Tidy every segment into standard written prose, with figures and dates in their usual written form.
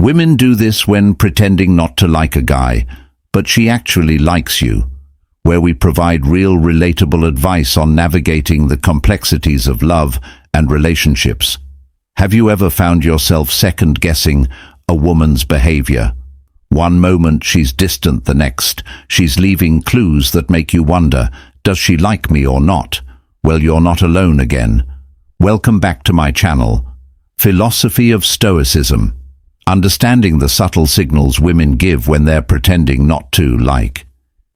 Women do this when pretending not to like a guy, but she actually likes you, where we provide real relatable advice on navigating the complexities of love and relationships. Have you ever found yourself second-guessing a woman's behavior? One moment she's distant, the next she's leaving clues that make you wonder, does she like me or not? Well, you're not alone again. Welcome back to my channel, Philosophy of Stoicism. Understanding the subtle signals women give when they're pretending not to like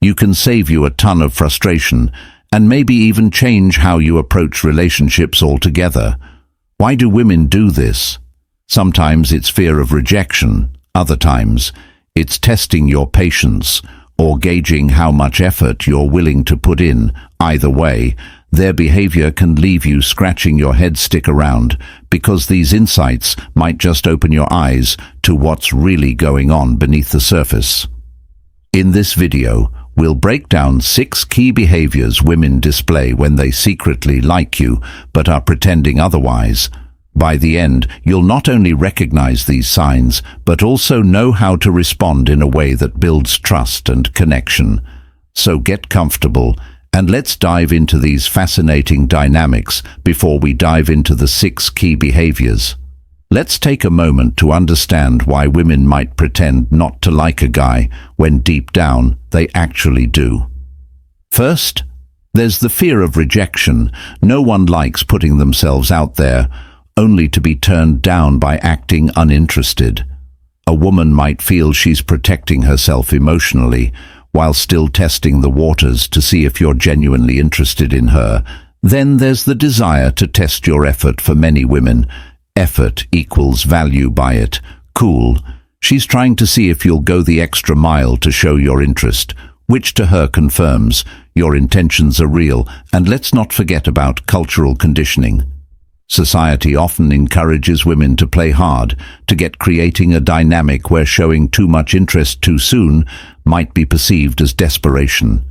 you can save you a ton of frustration and maybe even change how you approach relationships altogether. Why do women do this? Sometimes it's fear of rejection, other times it's testing your patience or gauging how much effort you're willing to put in. Either way, their behavior can leave you scratching your head. Stick around, because these insights might just open your eyes to what's really going on beneath the surface. In this video, we'll break down 6 key behaviors women display when they secretly like you but are pretending otherwise. By the end, you'll not only recognize these signs, but also know how to respond in a way that builds trust and connection. So get comfortable, and let's dive into these fascinating dynamics before we dive into the 6 key behaviors. Let's take a moment to understand why women might pretend not to like a guy when deep down they actually do. First, there's the fear of rejection. No one likes putting themselves out there, only to be turned down by acting uninterested. A woman might feel she's protecting herself emotionally, while still testing the waters to see if you're genuinely interested in her. Then there's the desire to test your effort. For many women, effort equals value. By it, cool. She's trying to see if you'll go the extra mile to show your interest, which to her confirms your intentions are real. And let's not forget about cultural conditioning. Society often encourages women to play hard, to get, creating a dynamic where showing too much interest too soon might be perceived as desperation.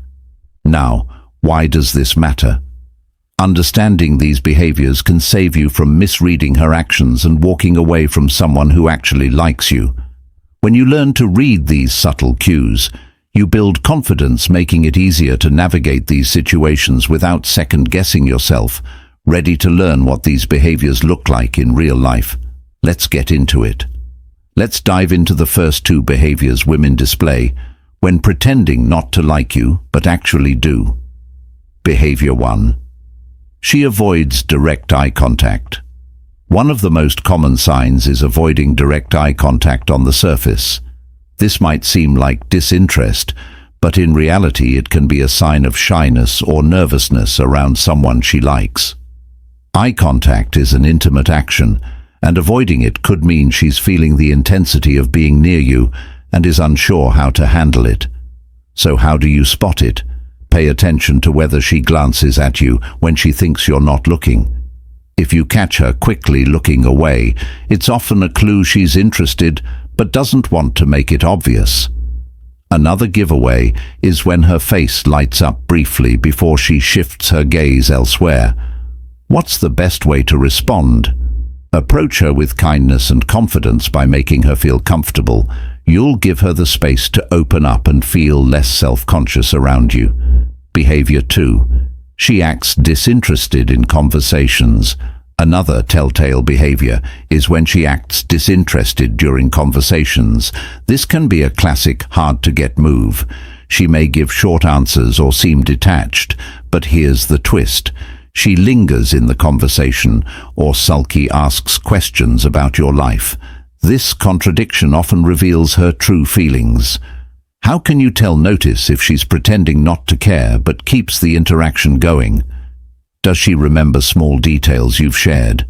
Now, why does this matter? Understanding these behaviors can save you from misreading her actions and walking away from someone who actually likes you. When you learn to read these subtle cues, you build confidence, making it easier to navigate these situations without second-guessing yourself. Ready to learn what these behaviors look like in real life? Let's get into it. Let's dive into the first 2 behaviors women display when pretending not to like you but actually do. Behavior 1. She avoids direct eye contact. One of the most common signs is avoiding direct eye contact on the surface. This might seem like disinterest, but in reality it can be a sign of shyness or nervousness around someone she likes. Eye contact is an intimate action, and avoiding it could mean she's feeling the intensity of being near you and is unsure how to handle it. So how do you spot it? Pay attention to whether she glances at you when she thinks you're not looking. If you catch her quickly looking away, it's often a clue she's interested but doesn't want to make it obvious. Another giveaway is when her face lights up briefly before she shifts her gaze elsewhere. What's the best way to respond? Approach her with kindness and confidence by making her feel comfortable. You'll give her the space to open up and feel less self-conscious around you. Behavior 2. She acts disinterested in conversations. Another telltale behavior is when she acts disinterested during conversations. This can be a classic hard-to-get move. She may give short answers or seem detached, but here's the twist. She lingers in the conversation or sulky asks questions about your life. This contradiction often reveals her true feelings. How can you notice if she's pretending not to care but keeps the interaction going? Does she remember small details you've shared?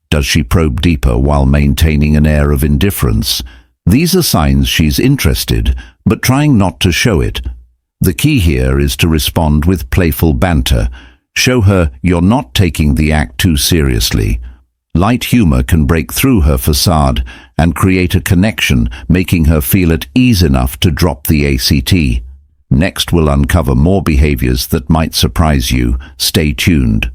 Does she probe deeper while maintaining an air of indifference? These are signs she's interested, but trying not to show it. The key here is to respond with playful banter. Show her you're not taking the act too seriously. Light humor can break through her facade and create a connection, making her feel at ease enough to drop the ACT. Next, we'll uncover more behaviors that might surprise you. Stay tuned.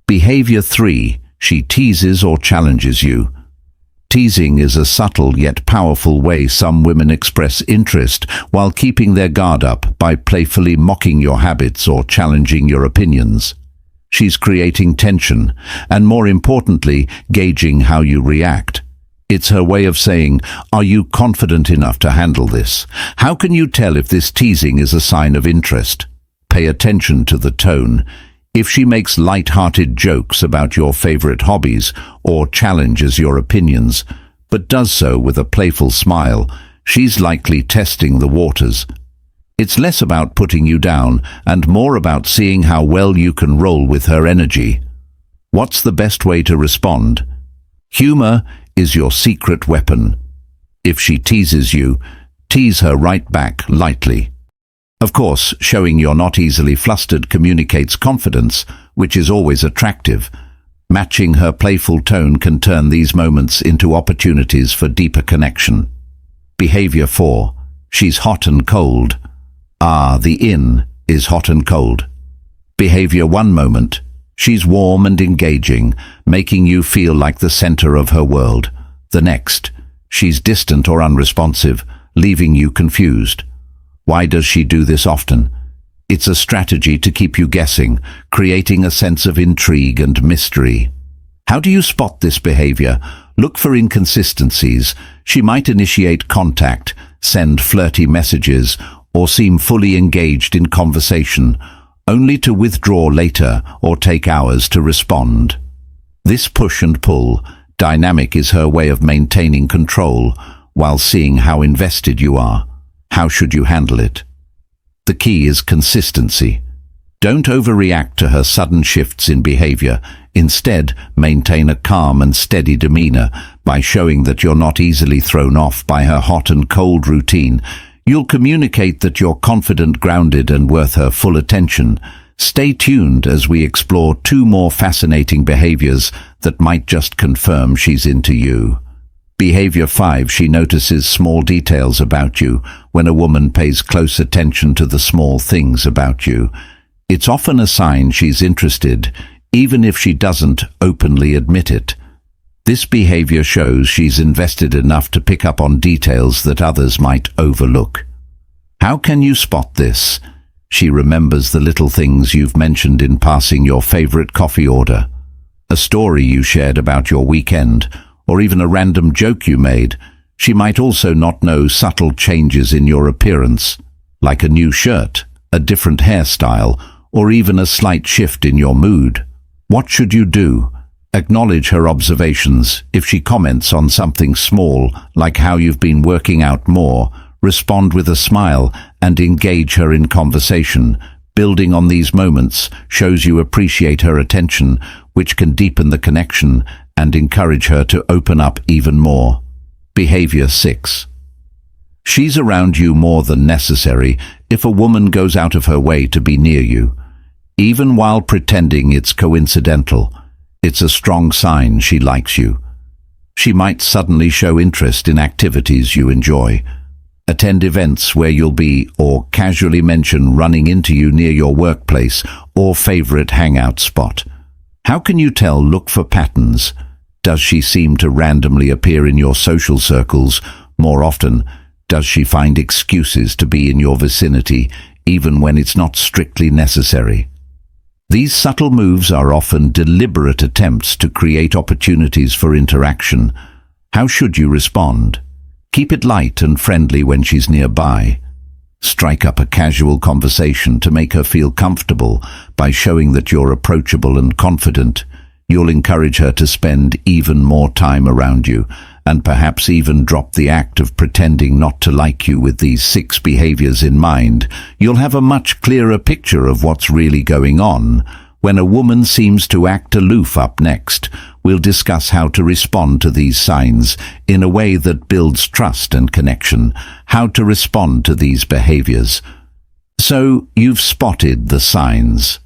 Behavior 3. She teases or challenges you. Teasing is a subtle yet powerful way some women express interest while keeping their guard up by playfully mocking your habits or challenging your opinions. She's creating tension and, more importantly, gauging how you react. It's her way of saying, "Are you confident enough to handle this?" How can you tell if this teasing is a sign of interest? Pay attention to the tone. If she makes light-hearted jokes about your favorite hobbies or challenges your opinions, but does so with a playful smile, she's likely testing the waters. It's less about putting you down and more about seeing how well you can roll with her energy. What's the best way to respond? Humor is your secret weapon. If she teases you, tease her right back lightly. Of course, showing you're not easily flustered communicates confidence, which is always attractive. Matching her playful tone can turn these moments into opportunities for deeper connection. Behavior 4. She's hot and cold. The in is hot and cold. Behavior 1 moment. She's warm and engaging, making you feel like the center of her world. The next, she's distant or unresponsive, leaving you confused. Why does she do this often? It's a strategy to keep you guessing, creating a sense of intrigue and mystery. How do you spot this behavior? Look for inconsistencies. She might initiate contact, send flirty messages, or seem fully engaged in conversation, only to withdraw later or take hours to respond. This push and pull dynamic is her way of maintaining control while seeing how invested you are. How should you handle it? The key is consistency. Don't overreact to her sudden shifts in behavior. Instead, maintain a calm and steady demeanor by showing that you're not easily thrown off by her hot and cold routine. You'll communicate that you're confident, grounded, and worth her full attention. Stay tuned as we explore 2 more fascinating behaviors that might just confirm she's into you. Behavior 5. She notices small details about you. When a woman pays close attention to the small things about you, it's often a sign she's interested, even if she doesn't openly admit it. This behavior shows she's invested enough to pick up on details that others might overlook. How can you spot this? She remembers the little things you've mentioned in passing: your favorite coffee order, a story you shared about your weekend, or even a random joke you made. She might also not know subtle changes in your appearance, like a new shirt, a different hairstyle, or even a slight shift in your mood. What should you do? Acknowledge her observations. If she comments on something small, like how you've been working out more, respond with a smile and engage her in conversation. Building on these moments shows you appreciate her attention, which can deepen the connection and encourage her to open up even more. Behavior 6. She's around you more than necessary. If a woman goes out of her way to be near you, even while pretending it's coincidental, it's a strong sign she likes you. She might suddenly show interest in activities you enjoy, attend events where you'll be, or casually mention running into you near your workplace or favorite hangout spot. How can you tell? Look for patterns. Does she seem to randomly appear in your social circles more often? Does she find excuses to be in your vicinity, even when it's not strictly necessary? These subtle moves are often deliberate attempts to create opportunities for interaction. How should you respond? Keep it light and friendly when she's nearby. Strike up a casual conversation to make her feel comfortable by showing that you're approachable and confident. You'll encourage her to spend even more time around you, and perhaps even drop the act of pretending not to like you. With these 6 behaviors in mind, you'll have a much clearer picture of what's really going on. When a woman seems to act aloof, up next, we'll discuss how to respond to these signs in a way that builds trust and connection. How to respond to these behaviors. So, you've spotted the signs.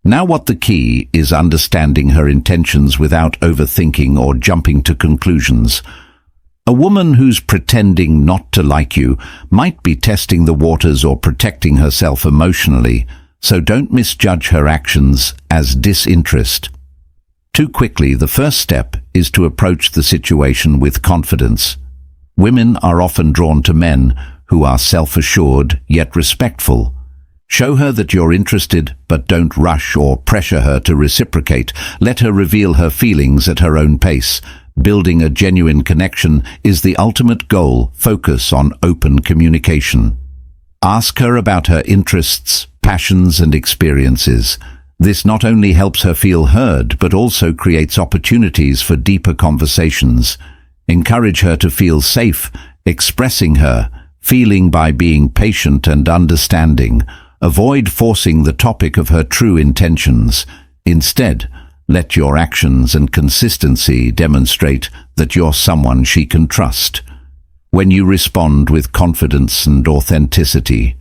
Now what the key is understanding her intentions without overthinking or jumping to conclusions. A woman who's pretending not to like you might be testing the waters or protecting herself emotionally, so don't misjudge her actions as disinterest. too quickly. The first step is to approach the situation with confidence. Women are often drawn to men who are self-assured yet respectful. Show her that you're interested, but don't rush or pressure her to reciprocate. Let her reveal her feelings at her own pace. Building a genuine connection is the ultimate goal. Focus on open communication. Ask her about her interests, passions, and experiences. This not only helps her feel heard, but also creates opportunities for deeper conversations. Encourage her to feel safe, expressing her feeling by being patient and understanding. Avoid forcing the topic of her true intentions. Instead, let your actions and consistency demonstrate that you're someone she can trust. When you respond with confidence and authenticity,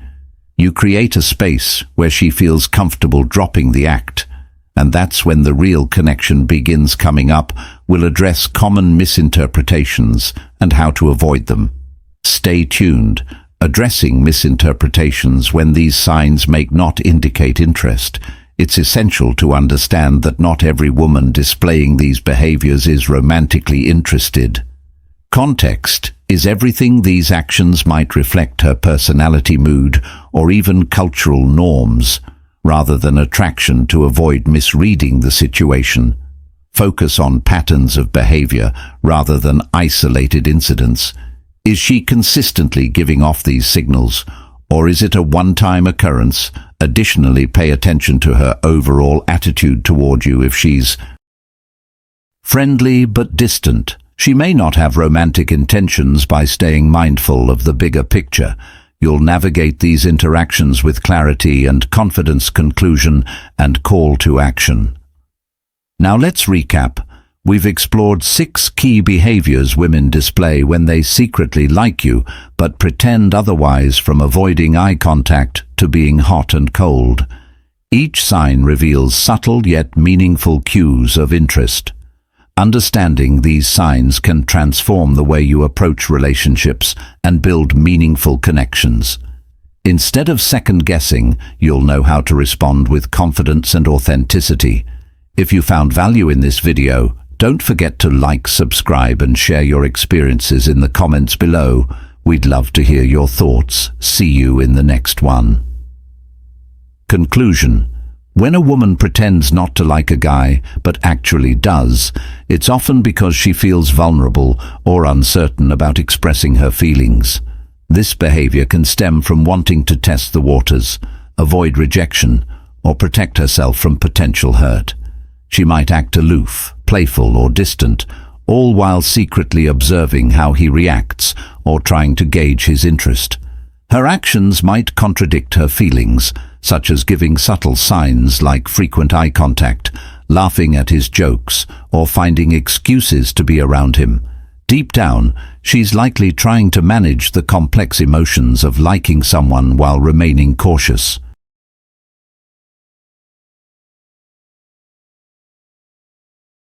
you create a space where she feels comfortable dropping the act, and that's when the real connection begins. Coming up, we'll address common misinterpretations and how to avoid them. Stay tuned. Addressing misinterpretations. When these signs may not indicate interest, it's essential to understand that not every woman displaying these behaviors is romantically interested. Context is everything. These actions might reflect her personality, mood, or even cultural norms, rather than attraction. To avoid misreading the situation, focus on patterns of behavior rather than isolated incidents. Is she consistently giving off these signals, or is it a one-time occurrence? Additionally, pay attention to her overall attitude toward you. If she's friendly but distant, she may not have romantic intentions. By staying mindful of the bigger picture, you'll navigate these interactions with clarity and confidence. Conclusion and call to action. Now let's recap. We've explored 6 key behaviors women display when they secretly like you but pretend otherwise, from avoiding eye contact to being hot and cold. Each sign reveals subtle yet meaningful cues of interest. Understanding these signs can transform the way you approach relationships and build meaningful connections. Instead of second-guessing, you'll know how to respond with confidence and authenticity. If you found value in this video, don't forget to like, subscribe, and share your experiences in the comments below. We'd love to hear your thoughts. See you in the next one. Conclusion. When a woman pretends not to like a guy, but actually does, it's often because she feels vulnerable or uncertain about expressing her feelings. This behavior can stem from wanting to test the waters, avoid rejection, or protect herself from potential hurt. She might act aloof, playful, or distant, all while secretly observing how he reacts or trying to gauge his interest. Her actions might contradict her feelings, such as giving subtle signs like frequent eye contact, laughing at his jokes, or finding excuses to be around him. Deep down, she's likely trying to manage the complex emotions of liking someone while remaining cautious.